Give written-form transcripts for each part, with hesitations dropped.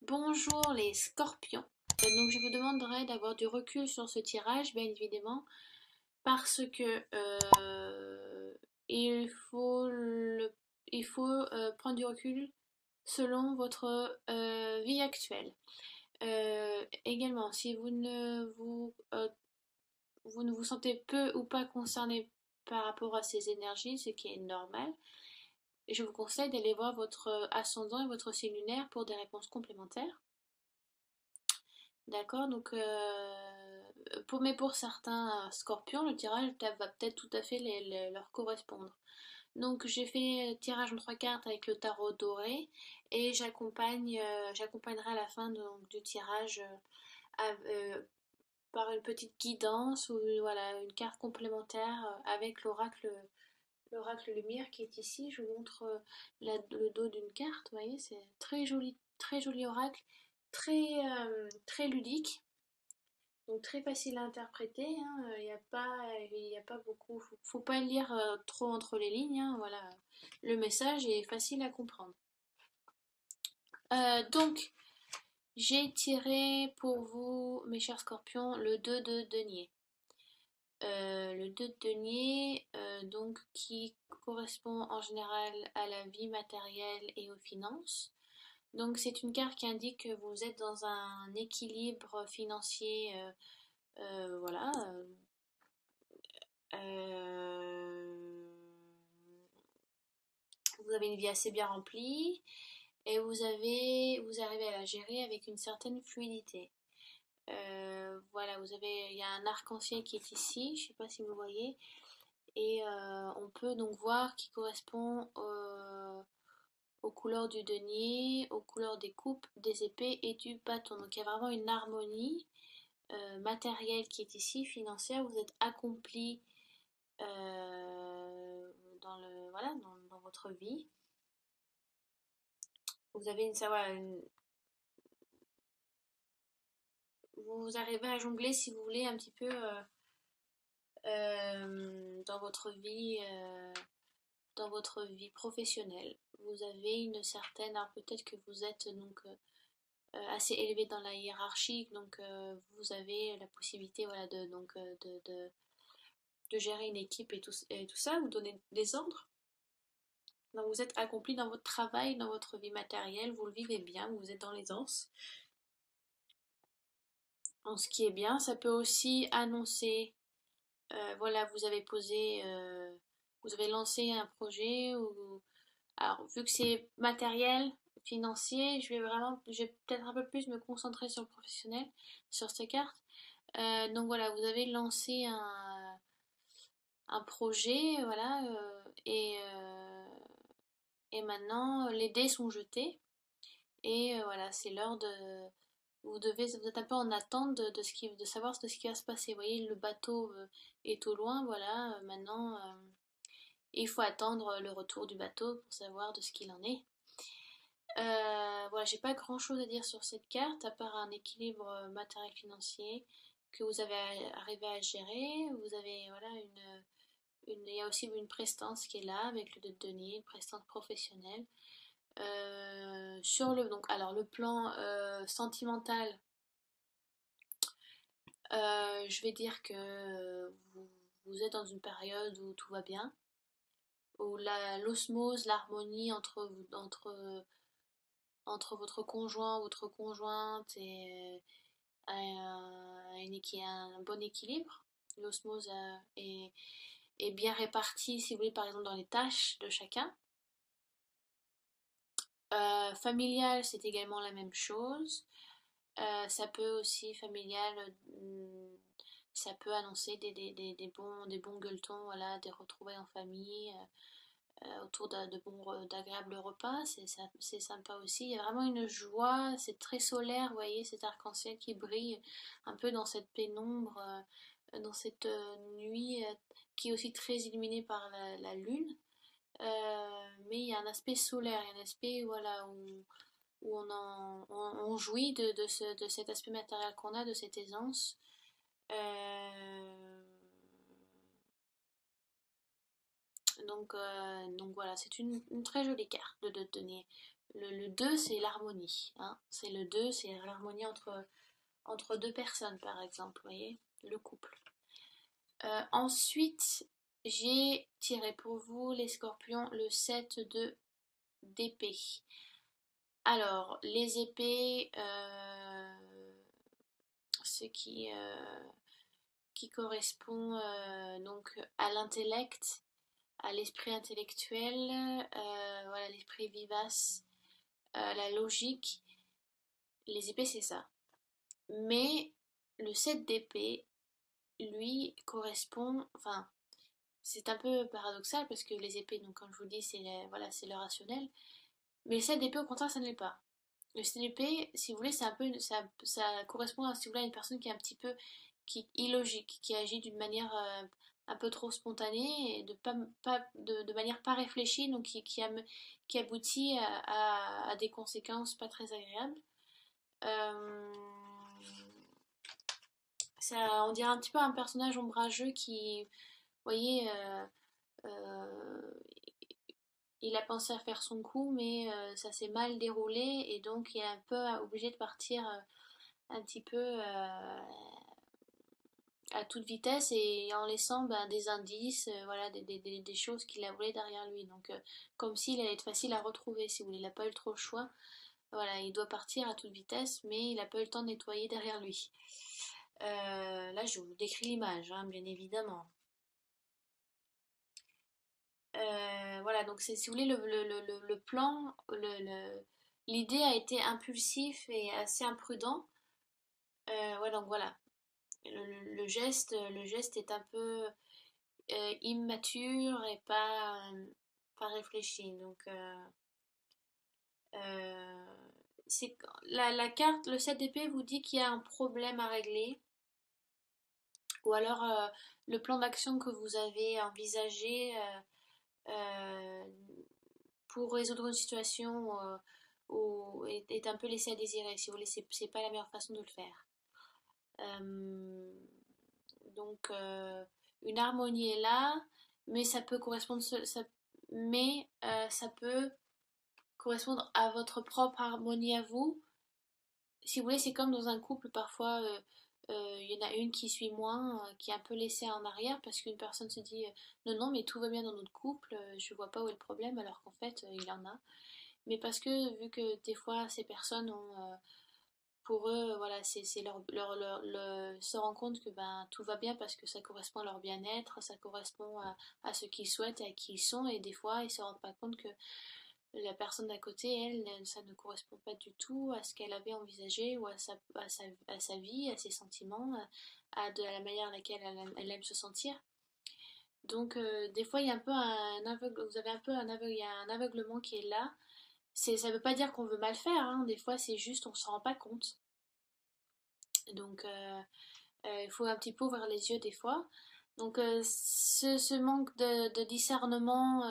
Bonjour les scorpions. Donc je vous demanderai d'avoir du recul sur ce tirage, bien évidemment, parce que il faut, prendre du recul selon votre vie actuelle. Également, si vous ne vous sentez peu ou pas concerné par rapport à ces énergies, ce qui est normal, je vous conseille d'aller voir votre ascendant et votre signe lunaire pour des réponses complémentaires. D'accord, donc pour certains scorpions, le tirage va peut-être tout à fait leur correspondre. Donc j'ai fait tirage en 3 cartes avec le tarot doré et j'accompagnerai à la fin du tirage par une petite guidance ou voilà, une carte complémentaire avec l'oracle lumière qui est ici. Je vous montre le dos d'une carte, vous voyez, c'est très joli oracle, très ludique. Donc très facile à interpréter, hein. Il y a pas beaucoup, faut pas lire trop entre les lignes, hein, voilà. Le message est facile à comprendre. Donc, j'ai tiré pour vous, mes chers scorpions, le 2 de denier. Le 2 de denier, donc, qui correspond en général à la vie matérielle et aux finances. Donc, c'est une carte qui indique que vous êtes dans un équilibre financier, voilà. Euh, vous avez une vie assez bien remplie et vous arrivez à la gérer avec une certaine fluidité. Voilà, il y a un arc-en-ciel qui est ici, je ne sais pas si vous voyez, et on peut donc voir qui correspond aux couleurs du denier, aux couleurs des coupes, des épées et du bâton. Donc il y a vraiment une harmonie matérielle qui est ici, financière. Vous êtes accompli voilà, dans votre vie. Vous avez vous arrivez à jongler si vous voulez un petit peu dans votre vie professionnelle. Vous avez une certaine, alors peut-être que vous êtes donc assez élevé dans la hiérarchie, donc vous avez la possibilité voilà, de gérer une équipe et tout ça, vous donnez des ordres. Donc vous êtes accompli dans votre travail, dans votre vie matérielle, vous le vivez bien, vous êtes dans l'aisance. En ce qui est bien, ça peut aussi annoncer, voilà, vous avez lancé un projet, alors vu que c'est matériel, financier, je vais peut-être un peu plus me concentrer sur le professionnel, sur ces cartes. Donc voilà, vous avez lancé un projet, voilà, et maintenant les dés sont jetés, et voilà, c'est l'heure de vous êtes un peu en attente de savoir de ce qui va se passer. Vous voyez, le bateau est au loin, voilà. Maintenant, il faut attendre le retour du bateau pour savoir de ce qu'il en est. Voilà, j'ai pas grand chose à dire sur cette carte, à part un équilibre matériel financier que vous avez arrivé à gérer. Vous avez, voilà, il y a aussi une prestance qui est là avec le denier, une prestance professionnelle. Alors le plan sentimental, je vais dire que vous êtes dans une période où tout va bien, où l'osmose, l'harmonie entre votre conjoint, votre conjointe un bon équilibre. L'osmose est bien répartie, si vous voulez, par exemple dans les tâches de chacun. Familial, c'est également la même chose. Ça peut aussi, familial, ça peut annoncer des bons gueuletons, voilà, des retrouvailles en famille, autour d'agréables repas, c'est sympa aussi. Il y a vraiment une joie, c'est très solaire, vous voyez, cet arc-en-ciel qui brille un peu dans cette pénombre, dans cette nuit qui est aussi très illuminée par la lune. Mais il y a un aspect solaire, il y a un aspect voilà, où on jouit de cet aspect matériel qu'on a, de cette aisance. Donc voilà, c'est une très jolie carte de denier. le 2, c'est l'harmonie, hein. C'est le 2, c'est l'harmonie entre deux personnes, par exemple, vous voyez, le couple. Ensuite, j'ai tiré pour vous, les scorpions, le 7 d'épée. Alors, les épées, ce qui correspond donc à l'intellect, à l'esprit intellectuel, voilà, l'esprit vivace, la logique. Les épées, c'est ça. Mais le 7 d'épée, lui, correspond, enfin, c'est un peu paradoxal parce que les épées, donc comme je vous dis, voilà, c'est le rationnel. Mais le 7 d'épée, au contraire, ça ne l'est pas. Le 7 d'épée, si vous voulez, c'est un peu, ça correspond à, si vous voulez, à une personne qui est un petit peu illogique, qui agit d'une manière un peu trop spontanée et de manière pas réfléchie, donc qui aboutit à des conséquences pas très agréables. Euh, on dirait un petit peu un personnage ombrageux qui, vous voyez, euh, il a pensé à faire son coup, mais ça s'est mal déroulé et donc il est un peu obligé de partir un petit peu à toute vitesse et en laissant des indices, voilà, des choses qu'il a volées derrière lui. Donc, comme s'il allait être facile à retrouver, si vous voulez, il n'a pas eu trop le choix. Voilà, il doit partir à toute vitesse, mais il n'a pas eu le temps de nettoyer derrière lui. Là, je vous décris l'image, hein, bien évidemment. Voilà, donc c'est, si vous voulez, le plan, l'idée a été impulsif et assez imprudent. Ouais, donc voilà, le geste est un peu immature et pas réfléchi. Donc, euh, c'est, la carte, le 7 d'épée vous dit qu'il y a un problème à régler, ou alors le plan d'action que vous avez envisagé euh, pour résoudre une situation est un peu laissé à désirer. Si vous voulez, c'est pas la meilleure façon de le faire. Euh, donc, une harmonie est là, mais ça peut correspondre, ça peut correspondre à votre propre harmonie à vous. Si vous voulez, c'est comme dans un couple, parfois, il y en a une qui suit moins, qui est un peu laissée en arrière parce qu'une personne se dit non, non, mais tout va bien dans notre couple, je vois pas où est le problème, alors qu'en fait, il en a. Mais parce que, vu que des fois, ces personnes ont, pour eux, voilà, c'est se rendre compte que ben, tout va bien parce que ça correspond à leur bien-être, ça correspond à ce qu'ils souhaitent et à qui ils sont, et des fois, ils se rendent pas compte que la personne d'à côté, elle, ça ne correspond pas du tout à ce qu'elle avait envisagé ou à sa vie, à ses sentiments, de la manière à laquelle elle aime se sentir. Donc, des fois, il y a un peu un aveugle, vous avez un peu un aveugle, il y a un aveuglement qui est là. Ça veut pas dire qu'on veut mal faire, hein. Des fois, c'est juste on s'en rend pas compte. Donc, il faut un petit peu ouvrir les yeux des fois. Donc, ce manque de discernement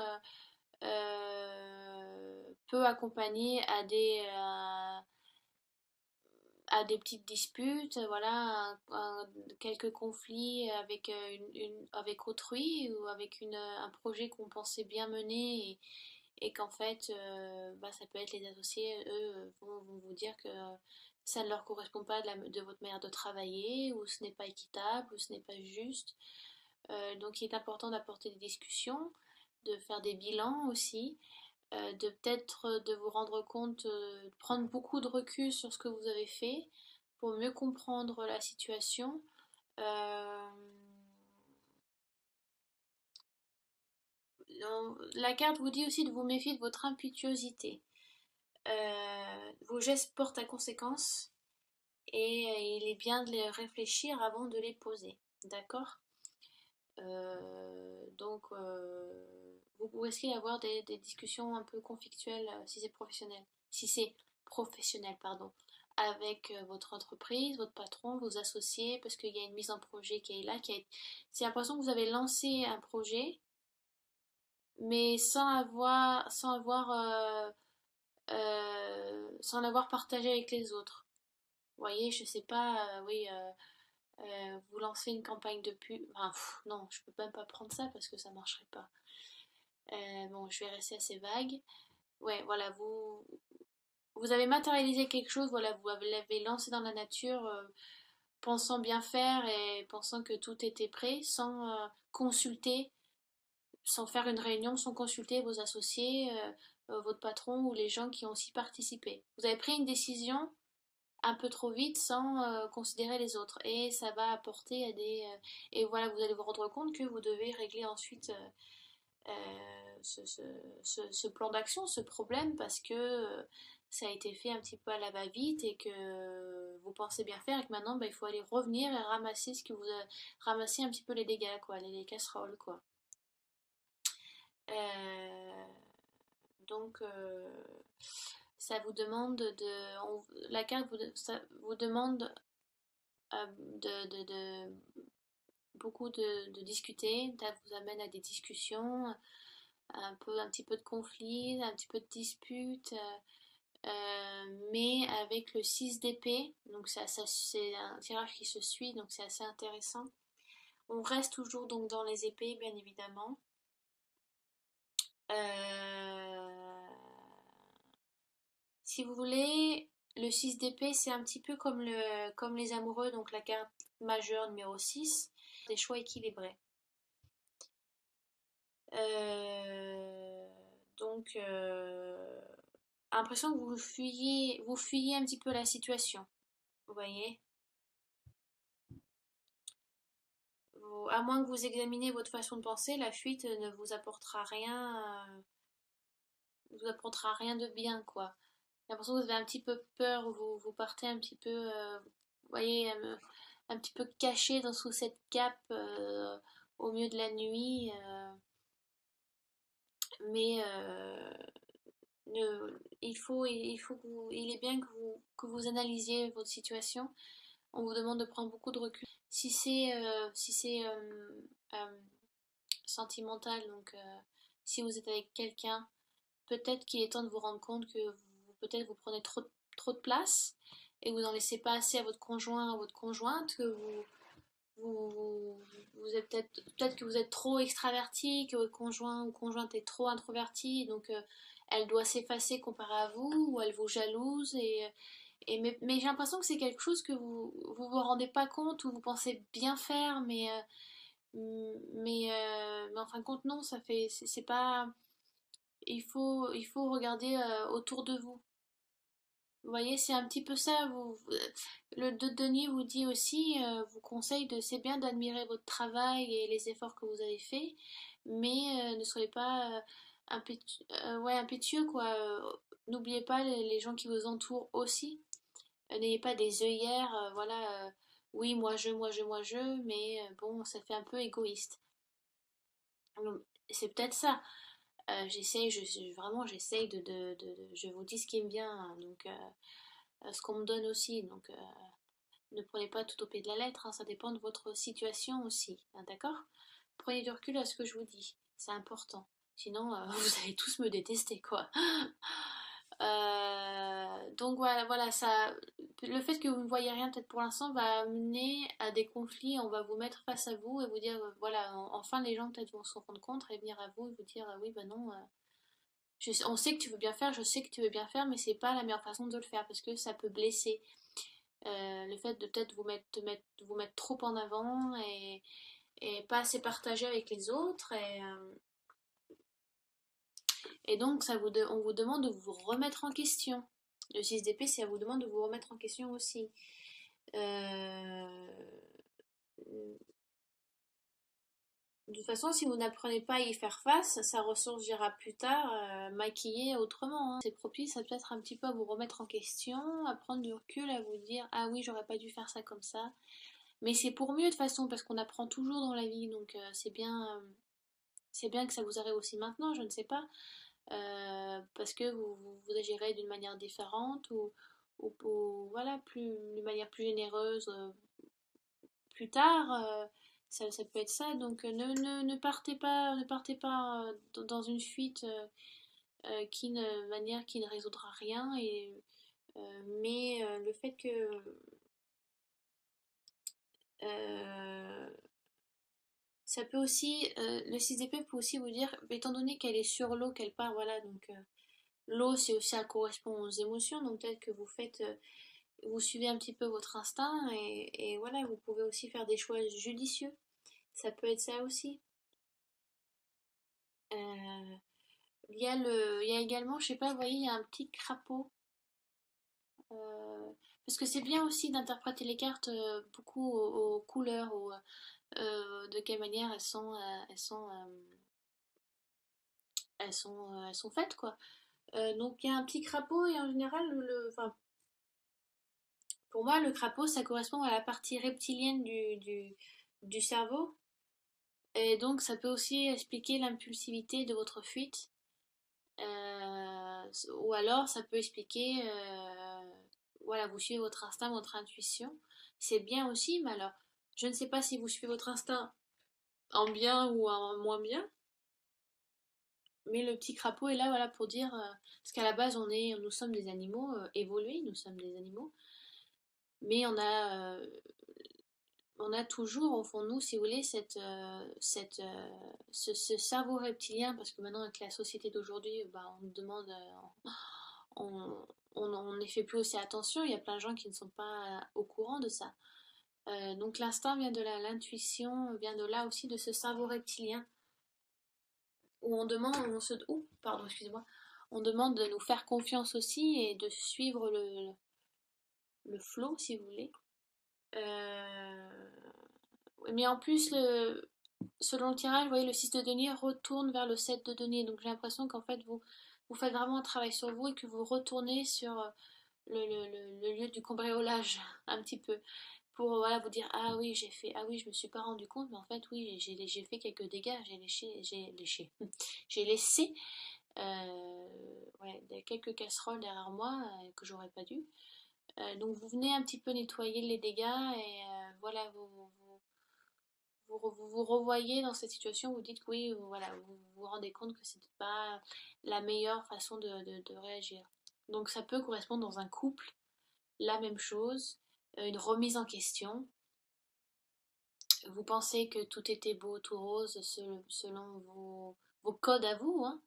peut accompagner à des petites disputes, voilà, quelques conflits avec, avec autrui ou avec un projet qu'on pensait bien mener et qu'en fait, ça peut être les associés, eux, vont vous dire que ça ne leur correspond pas de votre manière de travailler, ou ce n'est pas équitable, ou ce n'est pas juste. Donc il est important d'apporter des discussions, de faire des bilans aussi, de peut-être de vous rendre compte, de prendre beaucoup de recul sur ce que vous avez fait pour mieux comprendre la situation. Euh, la carte vous dit aussi de vous méfier de votre impétuosité. Vos gestes portent à conséquence et il est bien de les réfléchir avant de les poser. D'accord. Donc, vous risquez d'avoir des discussions un peu conflictuelles si c'est professionnel. Si c'est professionnel, pardon. Avec votre entreprise, votre patron, vos associés, parce qu'il y a une mise en projet qui est là. C'est l'impression que vous avez lancé un projet, mais sans l'avoir partagé avec les autres. Vous voyez, je sais pas, oui, vous lancez une campagne de pub. Enfin, non, je peux même pas prendre ça parce que ça marcherait pas. Bon, je vais rester assez vague. ouais, voilà, vous avez matérialisé quelque chose, voilà, vous l'avez lancé dans la nature, pensant bien faire et pensant que tout était prêt, sans consulter, sans faire une réunion, sans consulter vos associés, votre patron ou les gens qui ont aussi participé. Vous avez pris une décision un peu trop vite sans considérer les autres et ça va apporter à des et voilà, vous allez vous rendre compte que vous devez régler ensuite ce plan d'action, ce problème, parce que ça a été fait un petit peu à la va-vite et que vous pensez bien faire et que maintenant bah, il faut aller revenir et ramasser ce que vous a, ramasser un petit peu les dégâts, quoi, les casseroles, quoi. Euh, donc ça vous demande la carte ça vous demande de beaucoup de discuter, ça vous amène à des discussions, un petit peu de conflit, un petit peu de dispute, mais avec le 6 d'épée, donc c'est un tirage qui se suit, donc c'est assez intéressant. On reste toujours donc dans les épées, bien évidemment. Euh, Si vous voulez, le 6 d'épée, c'est un petit peu comme les amoureux, donc la carte majeure numéro 6, des choix équilibrés. Euh, donc, Impression que vous fuyez un petit peu la situation. Vous voyez? À moins que vous examiniez votre façon de penser, la fuite ne vous apportera rien, vous apportera rien de bien, quoi. J'ai l'impression que vous avez un petit peu peur, vous partez un petit peu, vous voyez, un petit peu caché sous cette cape au milieu de la nuit, mais il est bien que vous analysiez votre situation. On vous demande de prendre beaucoup de recul. Si c'est sentimental, donc si vous êtes avec quelqu'un, peut-être qu'il est temps de vous rendre compte que peut-être vous prenez trop de place et vous n'en laissez pas assez à votre conjoint, à votre conjointe, que vous êtes peut-être que vous êtes trop extraverti, que votre conjoint ou conjointe est trop introverti, donc elle doit s'effacer comparé à vous, ou elle vous jalouse, mais j'ai l'impression que c'est quelque chose que vous rendez pas compte, ou vous pensez bien faire, mais en fin de compte, non, c'est pas, il faut regarder autour de vous. Vous voyez, c'est un petit peu ça. Le de Denis vous dit aussi, vous conseille c'est bien d'admirer votre travail et les efforts que vous avez faits, mais ne soyez pas ouais, impétueux, quoi. N'oubliez pas les gens qui vous entourent aussi. N'ayez pas des œillères, voilà. Oui, moi je, mais bon, ça fait un peu égoïste. Donc, c'est peut-être ça. Vraiment, j'essaye je vous dis ce qui me vient, hein, donc ce qu'on me donne aussi, donc ne prenez pas tout au pied de la lettre, hein, ça dépend de votre situation aussi, hein, d'accord? Prenez du recul à ce que je vous dis, c'est important. Sinon, vous allez tous me détester, quoi. Donc voilà, ça, le fait que vous ne voyez rien peut-être pour l'instant va amener à des conflits. On va vous mettre face à vous et vous dire, voilà, enfin les gens peut-être vont se rendre compte et venir à vous et vous dire, oui, ben non, on sait que tu veux bien faire, je sais que tu veux bien faire, mais c'est pas la meilleure façon de le faire parce que ça peut blesser. Le fait de peut-être vous mettre trop en avant et pas assez partager avec les autres et donc on vous demande de vous remettre en question. Le 6 d'épée, ça vous demande de vous remettre en question aussi. Euh, de toute façon, si vous n'apprenez pas à y faire face, ça ressurgira plus tard, maquillé autrement, hein. C'est propice à peut-être un petit peu à vous remettre en question, à prendre du recul, à vous dire ah oui, j'aurais pas dû faire ça comme ça. Mais c'est pour mieux de toute façon, parce qu'on apprend toujours dans la vie, donc c'est bien que ça vous arrive aussi maintenant, je ne sais pas, parce que vous agirez d'une manière différente voilà, d'une manière plus généreuse plus tard. Ça peut être ça, donc ne partez pas dans une fuite manière qui ne résoudra rien, mais le fait que euh, ça peut aussi, le 6 d'épée peut aussi vous dire, étant donné qu'elle est sur l'eau, qu'elle part, voilà, donc L'eau, c'est aussi, ça correspond aux émotions, donc peut-être que vous suivez un petit peu votre instinct et voilà, vous pouvez aussi faire des choix judicieux. Ça peut être ça aussi. Euh, il y a également, je sais pas, vous voyez, il y a un petit crapaud. euh, Parce que c'est bien aussi d'interpréter les cartes beaucoup aux couleurs, de quelle manière elles sont faites, quoi. Donc il y a un petit crapaud et en général, enfin, pour moi, le crapaud, ça correspond à la partie reptilienne du cerveau. Et donc, ça peut aussi expliquer l'impulsivité de votre fuite. Ou alors, ça peut expliquer, voilà, vous suivez votre instinct, votre intuition. C'est bien aussi, mais alors, je ne sais pas si vous suivez votre instinct en bien ou en moins bien. Mais le petit crapaud est là, voilà, pour dire, parce qu'à la base, nous sommes des animaux évolués, nous sommes des animaux, mais on a toujours au fond de nous, si vous voulez, ce cerveau reptilien, parce que maintenant avec la société d'aujourd'hui, bah, on nous demande, on on n'y fait plus aussi attention, il y a plein de gens qui ne sont pas au courant de ça. Donc l'instinct vient de là, l'intuition vient de là aussi, de ce cerveau reptilien, où on demande, pardon, excusez-moi, on demande de nous faire confiance aussi et de suivre le flow, si vous voulez. Euh, Mais en plus, selon le tirage, vous voyez, le 6 de denier retourne vers le 7 de denier. Donc j'ai l'impression qu'en fait, vous faites vraiment un travail sur vous et que vous retournez sur le lieu du cambriolage, un petit peu. Pour voilà, vous dire, ah oui, ah oui, je me suis pas rendu compte, mais en fait, oui, j'ai fait quelques dégâts, j'ai laissé ouais, quelques casseroles derrière moi que j'aurais pas dû. Donc vous venez un petit peu nettoyer les dégâts et voilà, vous revoyez dans cette situation, vous dites que oui, voilà, vous vous rendez compte que c'était pas la meilleure façon de réagir. Donc ça peut correspondre dans un couple, la même chose, une remise en question. Vous pensez que tout était beau, tout rose selon vos codes à vous, hein,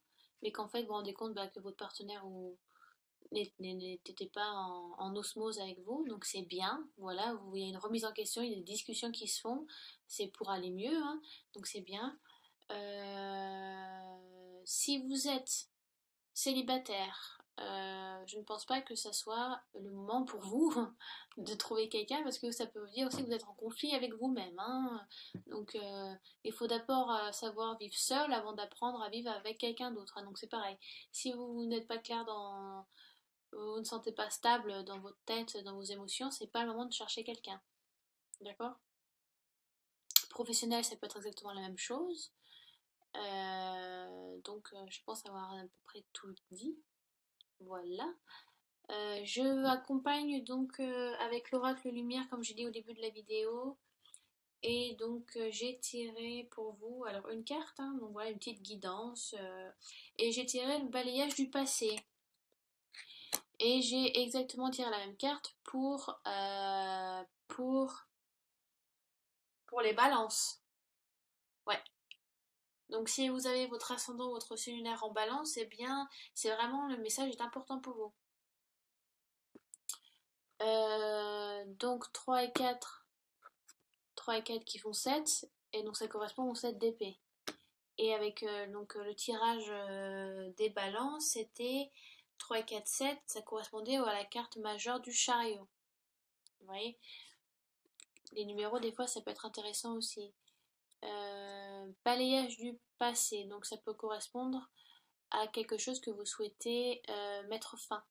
mais qu'en fait vous vous rendez compte bah, que votre partenaire n'était pas en osmose avec vous, donc c'est bien, voilà, il y a une remise en question, il y a des discussions qui se font, c'est pour aller mieux, hein, donc c'est bien. Si vous êtes célibataire, je ne pense pas que ça soit le moment pour vous de trouver quelqu'un parce que ça peut dire aussi que vous êtes en conflit avec vous-même, hein. Donc il faut d'abord savoir vivre seul avant d'apprendre à vivre avec quelqu'un d'autre, hein. Donc c'est pareil. Si vous n'êtes pas clair vous ne sentez pas stable dans votre tête, dans vos émotions, c'est pas le moment de chercher quelqu'un. D'accord? Professionnel, ça peut être exactement la même chose. Je pense avoir à peu près tout dit. Voilà. Je accompagne donc avec l'oracle lumière, comme j'ai dit au début de la vidéo. Et donc j'ai tiré pour vous, alors une carte, hein, donc voilà une petite guidance. Et j'ai tiré le balayage du passé. Et j'ai exactement tiré la même carte pour les balances. Ouais. Donc si vous avez votre ascendant, votre cellulaire en balance, eh bien, c'est vraiment, le message est important pour vous. Donc 3 et 4 qui font 7 et donc ça correspond au 7 d'épée. Et avec le tirage des balances, c'était 3 et 4, 7, ça correspondait à la carte majeure du chariot. Vous voyez, les numéros, des fois, ça peut être intéressant aussi. Balayage du passé, donc ça peut correspondre à quelque chose que vous souhaitez mettre fin.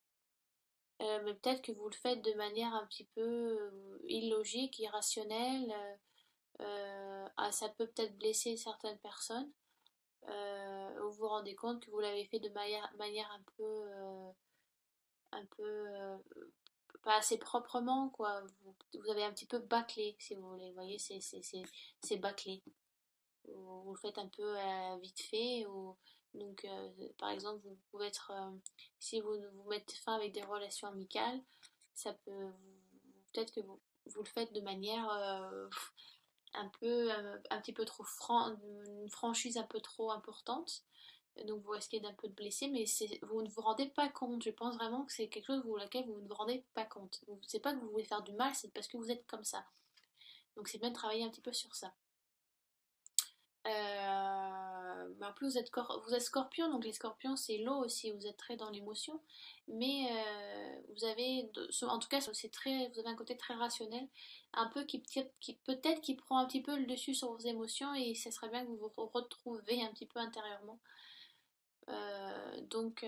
Mais peut-être que vous le faites de manière un petit peu illogique, irrationnelle. Ça peut peut-être blesser certaines personnes. Vous vous rendez compte que vous l'avez fait de manière un peu pas assez proprement, quoi. Vous avez un petit peu bâclé, si vous voulez. Vous voyez, c'est bâclé. Vous le faites un peu vite fait. Donc, par exemple, vous pouvez être, si vous mettez fin avec des relations amicales, ça peut, peut-être que vous le faites de manière un petit peu trop une franchise un peu trop importante. Donc vous risquez d'un peu de blesser, mais vous ne vous rendez pas compte. Je pense vraiment que c'est quelque chose pour laquelle vous ne vous rendez pas compte. C'est pas que vous voulez faire du mal, c'est parce que vous êtes comme ça. Donc c'est bien de travailler un petit peu sur ça. Mais en plus vous êtes scorpion, donc les scorpions c'est l'eau aussi, vous êtes très dans l'émotion, mais vous avez, en tout cas c'est très, vous avez un côté très rationnel, un peu qui peut-être qui prend un petit peu le dessus sur vos émotions et ça serait bien que vous vous retrouvez un petit peu intérieurement. Donc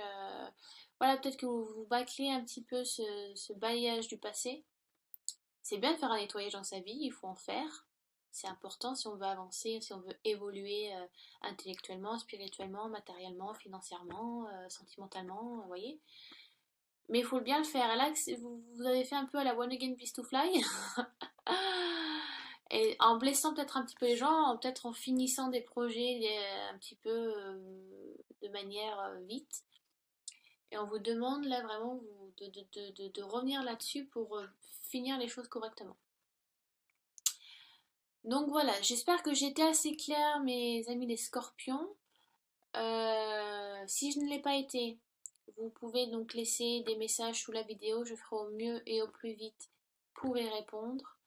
voilà, peut-être que vous bâclez un petit peu ce bailliage du passé. C'est bien de faire un nettoyage dans sa vie, il faut en faire. C'est important si on veut avancer, si on veut évoluer intellectuellement, spirituellement, matériellement, financièrement, sentimentalement, vous voyez. Mais il faut bien le faire. Et là, vous avez fait un peu à la One Again Beast to Fly. Et en blessant peut-être un petit peu les gens, peut-être en finissant des projets un petit peu de manière vite. Et on vous demande là vraiment de revenir là-dessus pour finir les choses correctement. Donc voilà, j'espère que j'étais assez claire, mes amis les scorpions. Si je ne l'ai pas été, vous pouvez donc laisser des messages sous la vidéo, je ferai au mieux et au plus vite pour y répondre.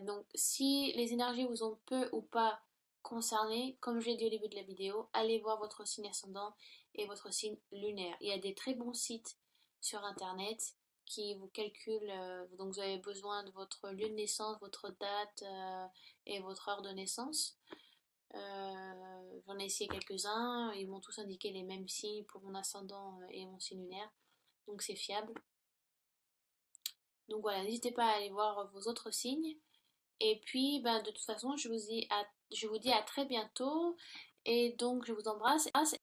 Donc si les énergies vous ont peu ou pas concerné, comme j'ai dit au début de la vidéo, allez voir votre signe ascendant et votre signe lunaire. Il y a des très bons sites sur internet qui vous calculent, donc vous avez besoin de votre lieu de naissance, votre date et votre heure de naissance. J'en ai essayé quelques-uns, ils m'ont tous indiqué les mêmes signes pour mon ascendant et mon signe lunaire, donc c'est fiable. Donc voilà, n'hésitez pas à aller voir vos autres signes. Et puis, ben, de toute façon, je vous dis à très bientôt. Et donc, je vous embrasse.